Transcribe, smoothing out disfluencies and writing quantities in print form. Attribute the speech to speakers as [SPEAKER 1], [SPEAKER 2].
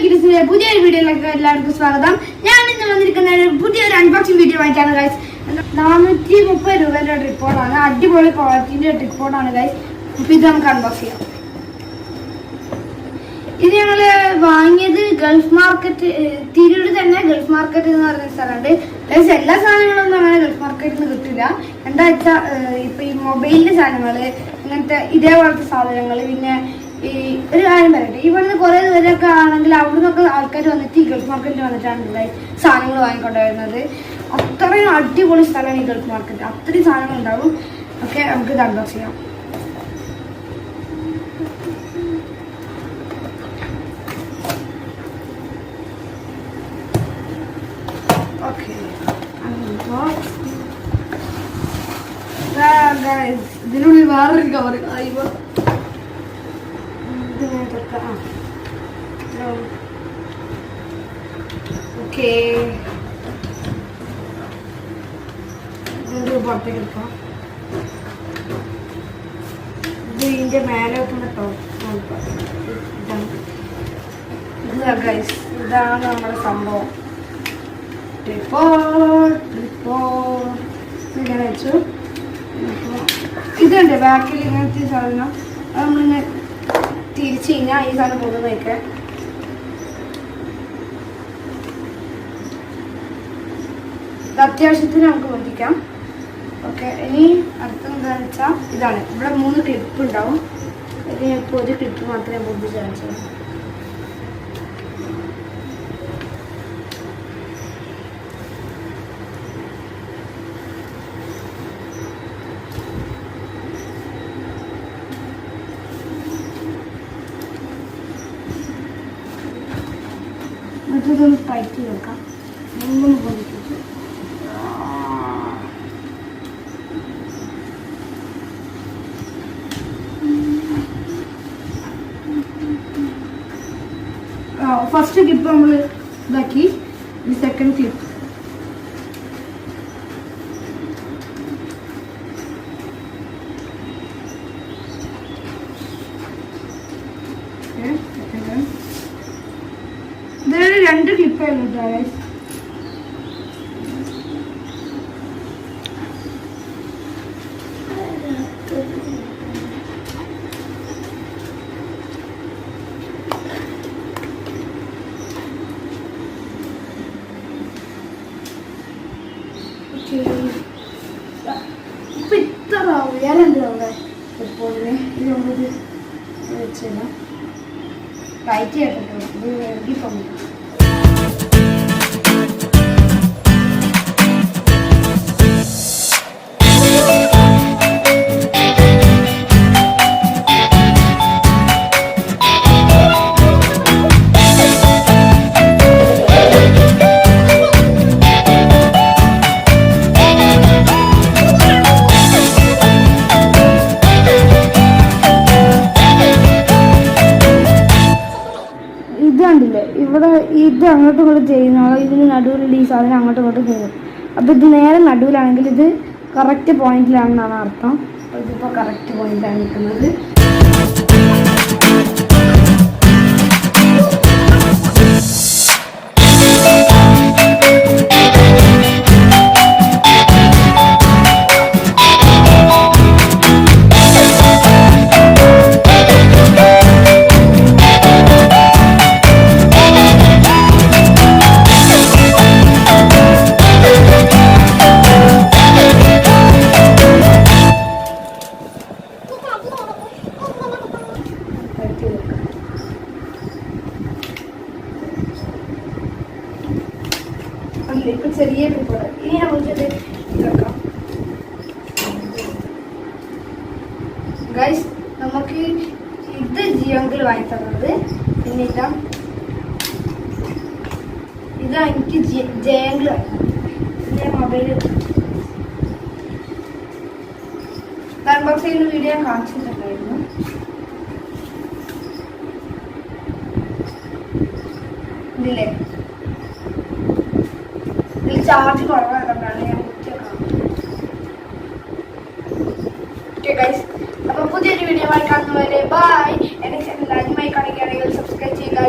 [SPEAKER 1] പുതിയൊരു വീഡിയോയിലേക്ക് എല്ലാവർക്കും സ്വാഗതം. ഞാൻ ഇന്ന് വന്നിരിക്കുന്ന പുതിയൊരു അൺബോക്സിംഗ് വീഡിയോ ആയിട്ടാണ് ഗൈസ്. 430 രൂപയുടെ ട്രിപ്പോർട്ടാണ്, അടിപൊളി ക്വാളിറ്റിന്റെ ട്രിപ്പോർട്ടാണ് ഗൈസ്. അപ്പൊ ഇത് നമുക്ക് അൺബോക്സ് ചെയ്യാം. ഇത് ഞങ്ങള് വാങ്ങിയത് ഗൾഫ് മാർക്കറ്റ്, തിരൂര് തന്നെ ഗൾഫ് മാർക്കറ്റ് എന്ന് പറയുന്ന സ്ഥലമുണ്ട്. എല്ലാ സാധനങ്ങളൊന്നും അങ്ങനെ ഗൾഫ് മാർക്കറ്റിൽ നിന്ന് കിട്ടില്ല. എന്താ വെച്ചാൽ ഇപ്പൊ ഈ മൊബൈലിന്റെ സാധനങ്ങള്, ഇങ്ങനത്തെ ഇതേപോലത്തെ സാധനങ്ങൾ, പിന്നെ ഈ ഒരു കാര്യം പറയട്ടെ, ഇവിടുന്ന് കുറെ ദൂരമൊക്കെ ആണെങ്കിൽ അവിടെ നിന്നൊക്കെ ആൾക്കാർ വന്നിട്ട് ഈ ഗൾഫ് മാർക്കറ്റിൽ വന്നിട്ടാണ് സാധനങ്ങൾ വാങ്ങിക്കൊണ്ടുവരുന്നത്. അത്രയും അടിപൊളി സ്ഥലമാണ് ഈ ഗൾഫ് മാർക്കറ്റ്, അത്രയും സാധനങ്ങൾ ഉണ്ടാവും. ഓക്കെ, നമുക്ക് ഇത് അൺബോക്സ് ചെയ്യാം. ഓക്കെ, ഇതിനുള്ളിൽ വേറൊരു കവർ. ഓക്കെ, പുറത്തേക്ക് എടുക്കാം. ഇത് ഇതിന്റെ മേലെ വെക്കുന്ന ഇതാണ് നമ്മുടെ സംഭവം. ഇങ്ങനെ വെച്ചു. ഇതുണ്ട് ബാക്കിൽ ഇങ്ങനത്തെ സാധനം. അത് നമ്മളിങ്ങനെ തിരിച്ചു കഴിഞ്ഞാൽ ഈ സാധനം പോകുന്നതൊക്കെ അത്യാവശ്യത്തിന് നമുക്ക് പൊന്തിക്കാം. ഓക്കെ, ഇനി അടുത്തത് എന്താണെന്ന് വെച്ചാൽ ഇതാണ്. ഇവിടെ 3 ക്ലിപ്പ് ഉണ്ടാവും. ഇത് ഇപ്പോൾ ഒരു ക്ലിപ്പ് മാത്രമേ പൊന്തിച്ച് കാണിച്ചുള്ളൂ. ഇതൊന്ന് ടൈറ്റ് ചെയ്ത് വെക്കാം. മൂന്ന് പൊന്തിച്ചിട്ട് ഫസ്റ്റ് ക്ലിപ്പ് നമ്മൾ ഇതാക്കി. ഈ സെക്കൻഡ് ക്ലിപ്പ് ഇതിലൊരു 2 ക്ലിപ്പായിരുന്നു ഗൈസ്. ഇപ്പൊ ഇത്ര ഉയരണ്ടാവിടെ എപ്പോഴും. ഇത് നമ്മളിത് വെച്ചില്ല, ടൈറ്റ് ചെയ്തിട്ടോ. ഇത് എഴുതി പോകുന്നു. ഇവിടെ ഇത് അങ്ങോട്ടും ഇങ്ങോട്ടും ചെയ്യുന്ന ഇതിന് നടുവിലുള്ള ഈ സാധനം അങ്ങോട്ടും ഇങ്ങോട്ടും ചെയ്യും. അപ്പോൾ ഇത് നേരെ നടുവിലാണെങ്കിൽ ഇത് കറക്റ്റ് പോയിന്റിലാണെന്നാണ് അർത്ഥം. ഇതിപ്പോൾ കറക്റ്റ് പോയിന്റിലാണ് നിൽക്കുന്നത്. ഇപ്പൊ ചെറിയ പേപ്പർ. ഇനി നമുക്കിത് ഇതാക്കാം ഗൈസ്. നമുക്ക് ഇത് ജിയോങ്കിൽ വാങ്ങി തന്നത്. പിന്നെ ഇതാ എനിക്ക് ജയങ്കിൽ വാങ്ങി. പിന്നെ മൊബൈല് അൺബോക്സ് ചെയ്യുന്ന വീഡിയോ ഞാൻ കാണിച്ചിട്ടുണ്ടായിരുന്നു. ഇതില്ലേ ചാർജ് കുറവായതുകൊണ്ടാണ് ഞാൻ അപ്പൊ പുതിയൊരു വീഡിയോ ആയി കാണുന്നവരെ ബൈ. എന്റെ ചാനൽ ആദ്യമായി കാണുകയാണെങ്കിൽ സബ്സ്ക്രൈബ് ചെയ്യുക,